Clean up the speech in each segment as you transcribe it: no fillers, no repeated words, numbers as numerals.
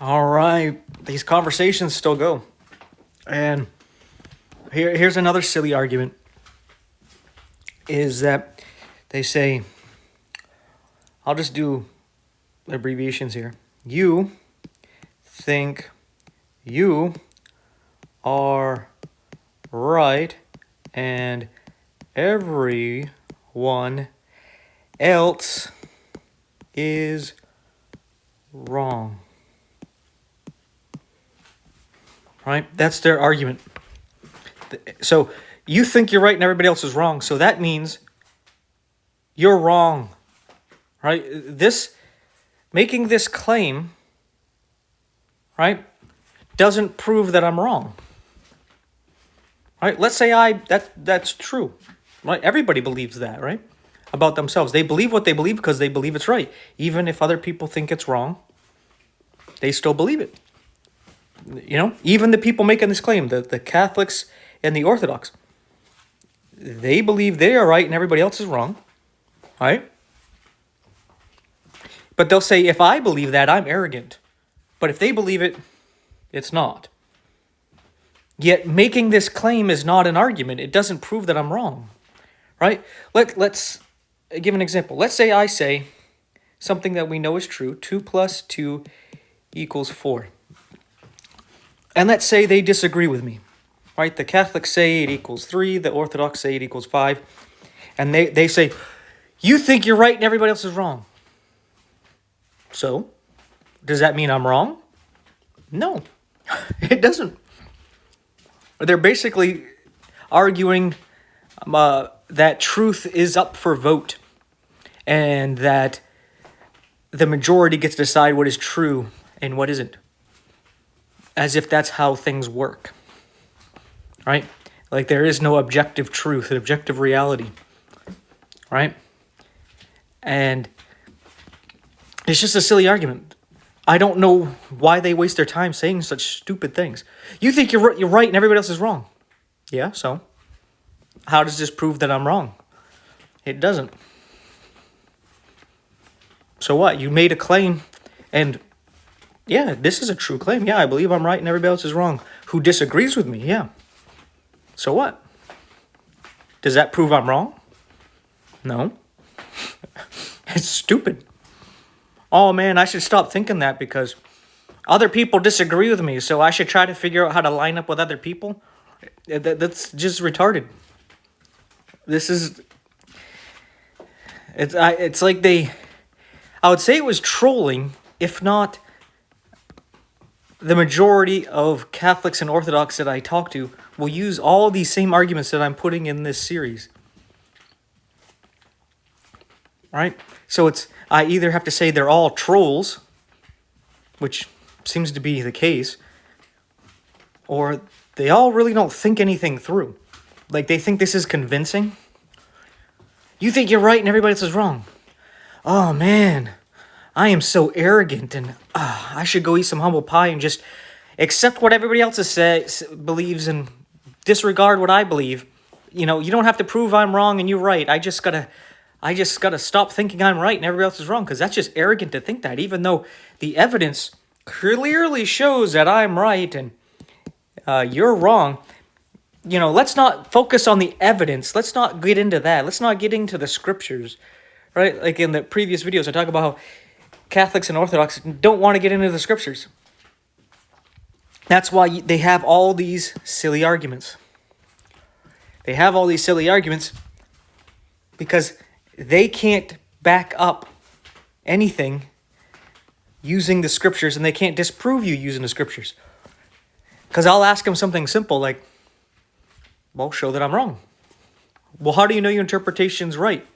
All right, these conversations still go. And here's another silly argument, is that they say, I'll just do abbreviations here. You think you are right and everyone else is wrong. Right? That's their argument. So you think you're right and everybody else is wrong. So that means you're wrong. Right? Making this claim, right, doesn't prove that I'm wrong. Right? Let's say that's true. Right? Everybody believes that, right? About themselves. They believe what they believe because they believe it's right. Even if other people think it's wrong, they still believe it. You know, even the people making this claim, the Catholics and the Orthodox, they believe they are right and everybody else is wrong, right? But they'll say, if I believe that, I'm arrogant. But if they believe it, it's not. Yet making this claim is not an argument. It doesn't prove that I'm wrong, right? Let's give an example. Let's say I say something that we know is true, 2 plus 2 equals 4. And let's say they disagree with me, right? The Catholics say it equals 3, the Orthodox say it equals 5. And they say, you think you're right and everybody else is wrong. So, does that mean I'm wrong? No, it doesn't. They're basically arguing that truth is up for vote and that the majority gets to decide what is true and what isn't. As if that's how things work, right? Like there is no objective truth, an objective reality, right? And it's just a silly argument. I don't know why they waste their time saying such stupid things. You think you're right and everybody else is wrong. Yeah, so how does this prove that I'm wrong? It doesn't. So what? You made a claim and yeah, this is a true claim. Yeah, I believe I'm right and everybody else is wrong. Who disagrees with me? Yeah. So what? Does that prove I'm wrong? No. It's stupid. Oh man, I should stop thinking that because other people disagree with me, so I should try to figure out how to line up with other people. That's just retarded. It's like I would say it was trolling, if not the majority of Catholics and Orthodox that I talk to will use all these same arguments that I'm putting in this series. Right? So I either have to say they're all trolls, which seems to be the case, or they all really don't think anything through. Like they think this is convincing. You think you're right and everybody else is wrong. Oh man, I am so arrogant and I should go eat some humble pie and just accept what everybody else believes and disregard what I believe. You know, you don't have to prove I'm wrong and you're right. I just gotta stop thinking I'm right and everybody else is wrong because that's just arrogant to think that, even though the evidence clearly shows that I'm right and you're wrong. You know, let's not focus on the evidence. Let's not get into that. Let's not get into the scriptures, right? Like in the previous videos, I talk about how Catholics and Orthodox don't want to get into the scriptures. That's why they have all these silly arguments. They have all these silly arguments because they can't back up anything using the scriptures, and they can't disprove you using the scriptures. Because I'll ask them something simple like, well, show that I'm wrong. Well, how do you know your interpretation's right?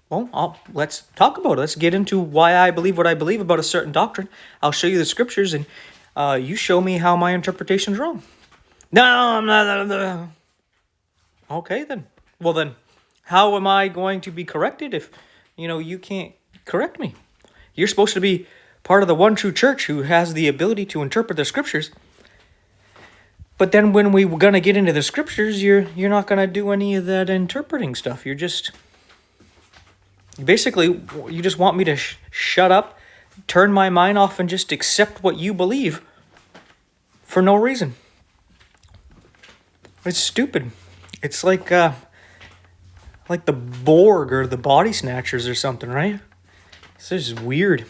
Well, let's talk about it. Let's get into why I believe what I believe about a certain doctrine. I'll show you the scriptures, and you show me how my interpretation's wrong. No, I'm not. Okay, then. Well, then, how am I going to be corrected if, you can't correct me? You're supposed to be part of the one true church who has the ability to interpret the scriptures. But then when we're going to get into the scriptures, you're not going to do any of that interpreting stuff. You're just... Basically, you just want me to shut up, turn my mind off and just accept what you believe for no reason. It's stupid. It's like the Borg or the Body Snatchers or something, right? It's just weird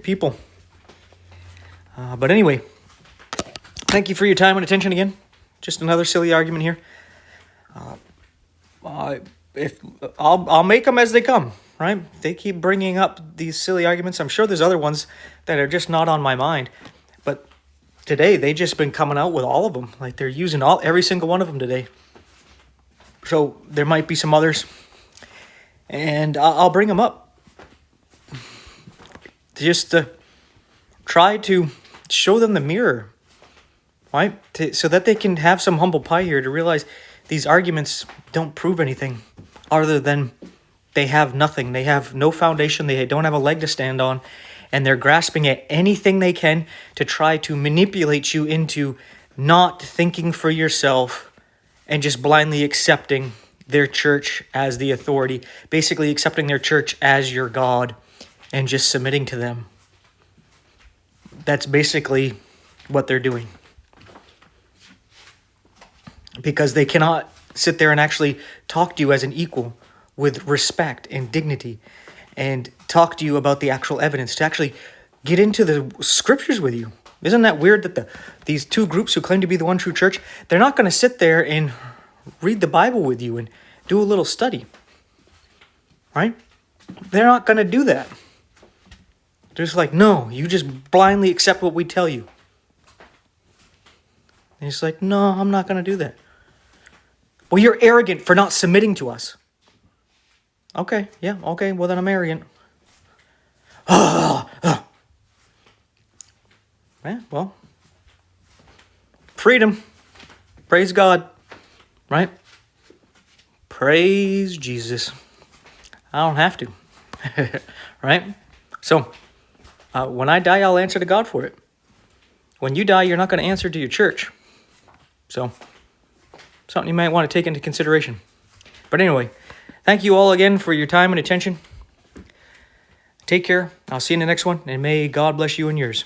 people. But anyway, thank you for your time and attention again. Just another silly argument here. If I'll make them as they come, right? They keep bringing up these silly arguments. I'm sure there's other ones that are just not on my mind. But today, they just been coming out with all of them. Like they're using every single one of them today. So there might be some others. And I'll bring them up. Just to try to show them the mirror. Right? So that they can have some humble pie here to realize these arguments don't prove anything other than they have nothing. They have no foundation. They don't have a leg to stand on. And they're grasping at anything they can to try to manipulate you into not thinking for yourself and just blindly accepting their church as the authority. Basically accepting their church as your God and just submitting to them. That's basically what they're doing. Because they cannot sit there and actually talk to you as an equal with respect and dignity and talk to you about the actual evidence, to actually get into the scriptures with you. Isn't that weird that these two groups who claim to be the one true church, they're not going to sit there and read the Bible with you and do a little study, right? They're not going to do that. They're just like, no, you just blindly accept what we tell you. And he's like, no, I'm not going to do that. Well, you're arrogant for not submitting to us. Okay, yeah, okay, well then I'm arrogant. Yeah, well, freedom. Praise God, right? Praise Jesus. I don't have to, right? So, when I die, I'll answer to God for it. When you die, you're not going to answer to your church. So, something you might want to take into consideration. But anyway, thank you all again for your time and attention. Take care. I'll see you in the next one, and may God bless you and yours.